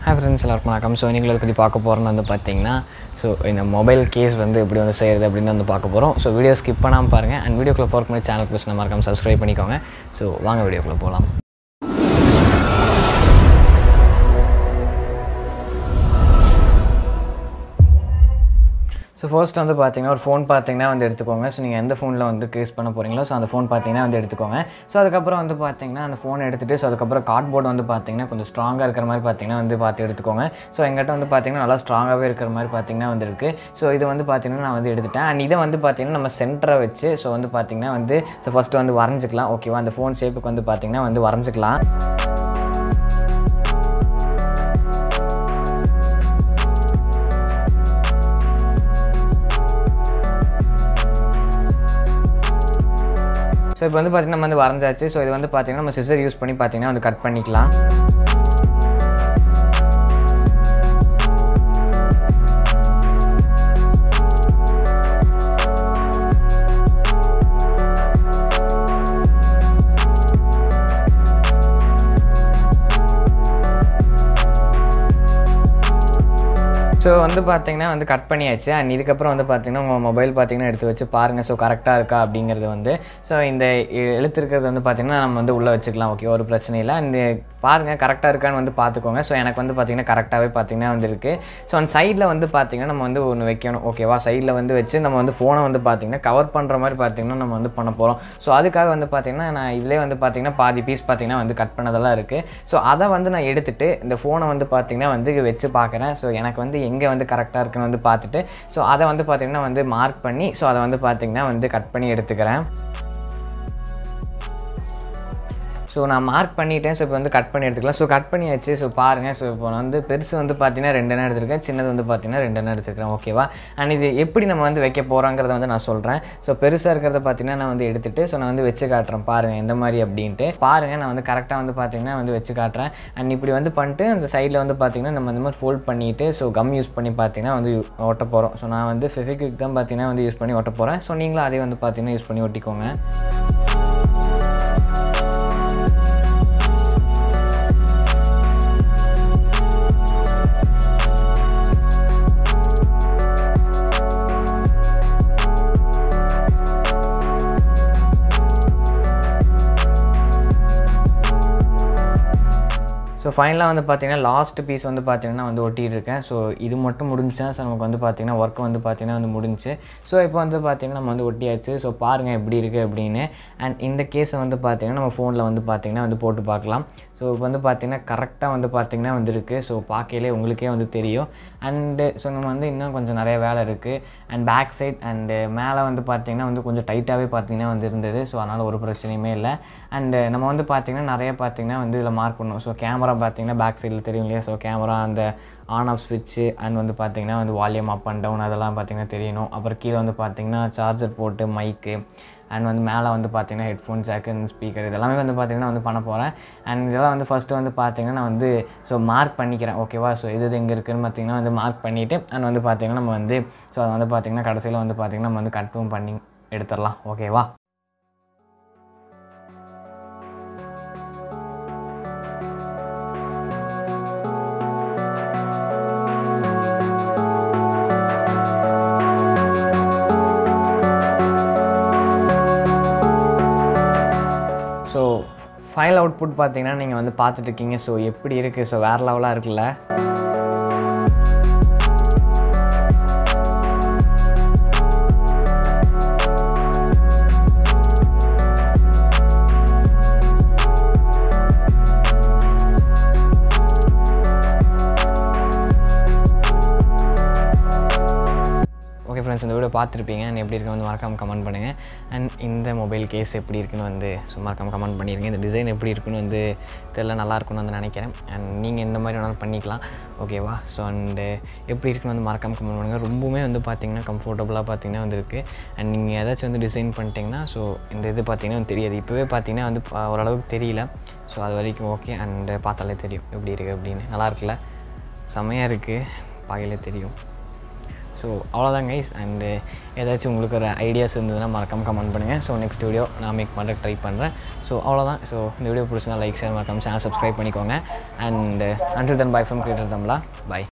Hi friends, எல்லாருக்கும் வணக்கம். So இன்றைக்கி அதை பற்றி பார்க்க போகிறோன்னு வந்து பார்த்தீங்கன்னா இந்த மொபைல் கேஸ் வந்து எப்படி வந்து செய்கிறது அப்படின்னு வந்து பார்க்க போகிறோம். ஸோ வீடியோ ஸ்கிப் பண்ணாமல் பாருங்கள். அண்ட் வீடியோக்குள்ளே போகிறக்கு முன்னாடி சேனல் ப்ளஸ் நம்ம மறக்காம சப்ஸ்கிரைப் பண்ணிக்கோங்க. ஸோ வாங்க வீடியோக்குள்ளே போகலாம். ஸோ ஃபர்ஸ்ட் வந்து பார்த்தீங்கன்னா ஒரு ஃபோன் பார்த்தீங்கன்னா வந்து எடுத்துக்கோங்க. ஸோ நீங்கள் எந்த ஃபோனில் வந்து கேஸ் பண்ண போகிறீங்களோ ஸோ அந்த ஃபோன் பார்த்தீங்கன்னா வந்து எடுத்துக்கோங்க. ஸோ அதுக்கப்புறம் வந்து பார்த்தீங்கன்னா அந்த ஃபோன் எடுத்துகிட்டு ஸோ அதுக்கப்புறம் கார்ட்போர்டு வந்து பார்த்தீங்கன்னா கொஞ்சம் ஸ்ட்ராங்காக இருக்கிற மாதிரி பார்த்தீங்கன்னா வந்து பார்த்து எடுத்துக்கோங்க. ஸோ எங்கிட்ட வந்து பார்த்தீங்கன்னா நல்லா ஸ்ட்ராங்காகவே இருக்கிற மாதிரி பார்த்தீங்கன்னா வந்து இருக்குது. ஸோ இது வந்து பார்த்தீங்கன்னா நான் வந்து எடுத்துட்டேன். அண்ட் இதை வந்து பார்த்தீங்கன்னா நம்ம சென்டரை வச்சு ஸோ வந்து பார்த்தீங்கன்னா வந்து ஸோ ஃபஸ்ட்டு வந்து வரைஞ்சிக்கலாம். ஓகேவா, அந்த ஃபோன் ஷேப்புக்கு வந்து பார்த்தீங்கன்னா வந்து வரைஞ்சிக்கலாம். ஸோ இப்போ வந்து பார்த்திங்கன்னா நம்ம வந்து வரைஞ்சாச்சு. ஸோ இது வந்து பார்த்திங்கன்னா நம்ம சிசர் யூஸ் பண்ணி பார்த்திங்கன்னா வந்து கட் பண்ணிக்கலாம். ஸோ வந்து பார்த்திங்கன்னா வந்து கட் பண்ணியாச்சு. அண்ட் இதுக்கப்புறம் வந்து பார்த்திங்கன்னா உங்கள் மொபைல் பார்த்திங்கன்னா எடுத்து வச்சு பாருங்கள். ஸோ கரெக்டாக இருக்கா அப்படிங்கிறது வந்து ஸோ இந்த எழுத்து இருக்கிறது வந்து பார்த்திங்கன்னா நம்ம வந்து உள்ளே வச்சுக்கலாம். ஓகே, ஒரு பிரச்சனை இல்லை. அண்ட் பாருங்கள் கரெக்டாக இருக்கான்னு வந்து பார்த்துக்கோங்க. ஸோ எனக்கு வந்து பார்த்திங்கன்னா கரெக்டாகவே பார்த்திங்கன்னா வந்து இருக்குது. ஸோ அந்த சைடில் வந்து பார்த்திங்கன்னா நம்ம வந்து ஒன்று வைக்கணும். ஓகேவா, சைடில் வந்து வச்சு நம்ம வந்து ஃபோனை வந்து பார்த்திங்கன்னா கவர் பண்ணுற மாதிரி பார்த்திங்கன்னா நம்ம வந்து பண்ண போகிறோம். ஸோ அதுக்காக வந்து பார்த்திங்கன்னா நான் இதிலே வந்து பார்த்திங்கன்னா பாதி பீஸ் பார்த்திங்கன்னா வந்து கட் பண்ணதெல்லாம் இருக்குது. ஸோ அதை வந்து நான் எடுத்துகிட்டு இந்த ஃபோனை வந்து பார்த்திங்கன்னா வந்து வச்சு பார்க்குறேன். ஸோ எனக்கு வந்து எங்கே வந்து கரெக்டாக இருக்குன்னு வந்து பார்த்துட்டு ஸோ அதை வந்து பார்த்திங்கன்னா வந்து மார்க் பண்ணி ஸோ அதை வந்து பார்த்திங்கன்னா வந்து கட் பண்ணி எடுத்துக்கிறேன். ஸோ நான் மார்க் பண்ணிவிட்டேன். ஸோ இப்போ வந்து கட் பண்ணி எடுத்துக்கலாம். ஸோ கட் பண்ணியாச்சு. ஸோ பாருங்கள். ஸோ இப்போ நான் வந்து பெருசு வந்து பார்த்திங்கன்னா 2 எண்ணம் எடுத்துருக்கேன், சின்னது வந்து பார்த்திங்கன்னா 2 எண்ணம் எடுத்துருக்கேன். ஓகேவா, அண்ட் இது எப்படி நம்ம வந்து வைக்க போகிறோங்கிறத வந்து நான் சொல்கிறேன். ஸோ பெருசாக இருக்கிறத பார்த்திங்கன்னா நான் வந்து எடுத்துகிட்டு ஸோ நான் வந்து வச்சு காட்டுறேன். பாருங்கள் எந்த மாதிரி அப்படின்ட்டு பாருங்கள். நான் வந்து கரெக்டாக வந்து பார்த்திங்கன்னா வந்து வச்சு காட்டுறேன். அண்ட் இப்படி வந்து பண்ணிட்டு அந்த சைடில் வந்து பார்த்திங்கன்னா நம்ம இந்த மாதிரி ஃபோல்ட் பண்ணிவிட்டு ஸோ கம் யூஸ் பண்ணி பார்த்திங்கன்னா வந்து ஒட்ட போகிறோம். ஸோ நான் வந்து ஃபெவிக்விக் தான் பார்த்திங்கன்னா வந்து யூஸ் பண்ணி ஒட்ட போகிறேன். ஸோ நீங்களும் அதே வந்து பார்த்திங்கன்னா யூஸ் பண்ணி ஒட்டிக்கோங்க. ஸோ ஃபைனலாக வந்து பார்த்திங்கன்னா லாஸ்ட் பீஸ் வந்து பார்த்திங்கன்னா வந்து ஒட்டிகிட்டு இருக்கேன். ஸோ இது மட்டும் முடிஞ்சா ஸோ நமக்கு வந்து பார்த்திங்கன்னா ஒர்க் வந்து பார்த்திங்கன்னா வந்து முடிஞ்சு. ஸோ இப்போ வந்து பார்த்திங்கன்னா நம்ம வந்து ஒட்டியாச்சு. ஸோ பாருங்கள் எப்படி இருக்குது அப்படின்னு. அண்ட் இந்த கேஸை வந்து பார்த்திங்கன்னா நம்ம ஃபோனில் வந்து பார்த்திங்கன்னா வந்து போட்டு பார்க்கலாம். ஸோ இப்போ வந்து பார்த்திங்கன்னா கரெக்டாக வந்து பார்த்திங்கன்னா வந்துருக்கு. ஸோ பார்க்கையிலே உங்களுக்கே வந்து தெரியும். அண்டு ஸோ நம்ம வந்து இன்னும் கொஞ்சம் நிறைய வேலை இருக்குது. அண்ட் பேக் சைட் அண்டு மேலே வந்து பார்த்திங்கன்னா வந்து கொஞ்சம் டைட்டாகவே பார்த்திங்கன்னா வந்து இருந்தது. ஸோ அதனால் ஒரு பிரச்சனையுமே இல்லை. அண்டு நம்ம வந்து பார்த்திங்கன்னா நிறைய பார்த்திங்கன்னா வந்து இதில் மார்க் பண்ணணும். ஸோ கேமரா பார்த்திங்கன்னா பேக் சைடில் தெரியும் இல்லையா. ஸோ கேமரா அந்த ஆன் ஆஃப் ஸ்விட்ச்சு அண்ட் வந்து பார்த்திங்கன்னா வந்து வால்யூம் அப் அண்ட் டவுன் அதெல்லாம் பார்த்திங்கன்னா தெரியணும். அப்புறம் கீழே வந்து பார்த்திங்கன்னா சார்ஜர் போட்டு மைக்கு அண்ட் வந்து மேலே வந்து பார்த்திங்கன்னா ஹெட்ஃபோன் ஜாக்கு ஸ்பீக்கர் இதெல்லாமே வந்து பார்த்திங்கன்னா வந்து பண்ண போகிறேன். அண்ட் இதெல்லாம் வந்து ஃபஸ்ட்டு வந்து பார்த்திங்கன்னா நான் வந்து ஸோ மார்க் பண்ணிக்கிறேன். ஓகேவா, ஸோ இது எங்கே இருக்குதுன்னு பார்த்திங்கன்னா வந்து மார்க் பண்ணிவிட்டு அண்ட் வந்து பார்த்திங்கன்னா நம்ம வந்து ஸோ அதை வந்து பார்த்திங்கன்னா கடைசியில் வந்து பார்த்திங்கன்னா நம்ம வந்து கட்டும் பண்ணி எடுத்துடலாம். ஓகேவா. ஸோ ஃபைனல் அவுட்புட் பார்த்தீங்கன்னா நீங்கள் வந்து பார்த்துட்ருக்கீங்க. ஸோ எப்படி இருக்குது, ஸோ வேறு லெவலாக இருக்குல்ல. ஓகே ஃப்ரெண்ட்ஸ், இந்த வீடியோ பார்த்துருப்பீங்க. அண்ட் எப்படி இருக்குன்னு வந்து மறக்காமல் கமெண்ட் பண்ணுங்கள். அண்ட் இந்த மொபைல் கேஸ் எப்படி இருக்குன்னு வந்து மறக்காமல் கமெண்ட் பண்ணிடுங்க. இந்த டிசைன் எப்படி இருக்குன்னு வந்து தெரியல, நல்லா இருக்குன்னு வந்து நினைக்கிறேன். அண்ட் நீங்கள் இந்த மாதிரி வேணாலும் பண்ணிக்கலாம். ஓகேவா. ஸோ அண்டு எப்படி இருக்குன்னு வந்து மறக்காமல் கமெண்ட் பண்ணுங்கள். ரொம்பவுமே வந்து பார்த்திங்கன்னா கம்ஃபர்டபுளாக பார்த்திங்கன்னா வந்து இருக்குது. அண்ட் நீங்கள் ஏதாச்சும் வந்து டிசைன் பண்ணிட்டீங்கன்னா ஸோ இந்த இது பார்த்திங்கன்னா தெரியாது. இப்போவே பார்த்திங்கன்னா வந்து ஓரளவுக்கு தெரியல. ஸோ அது வரைக்கும் ஓகே. அண்டு பார்த்தாலே தெரியும் எப்படி இருக்குது அப்படின்னு. நல்லா இருக்குல்ல, செம்மையாக இருக்குது, பார்க்கலே தெரியும். ஸோ அவ்வளோதான் கைஸ். அண்டு ஏதாச்சும் உங்களுக்கு ஒரு ஐடியாஸ் இருந்ததுன்னா மறக்காமல் கமெண்ட் பண்ணுங்கள். ஸோ நெக்ஸ்ட் வீடியோ நான் மேக் பண்ணுற ட்ரை பண்ணுறேன். ஸோ அவ்வளோதான். ஸோ இந்த வீடியோ பிடிச்சிருந்தா லைக் ஷேர் மறக்காமல் சேனல் சப்ஸ்கிரைப் பண்ணிக்கோங்க. And until then bye from Creator Tamila. Bye.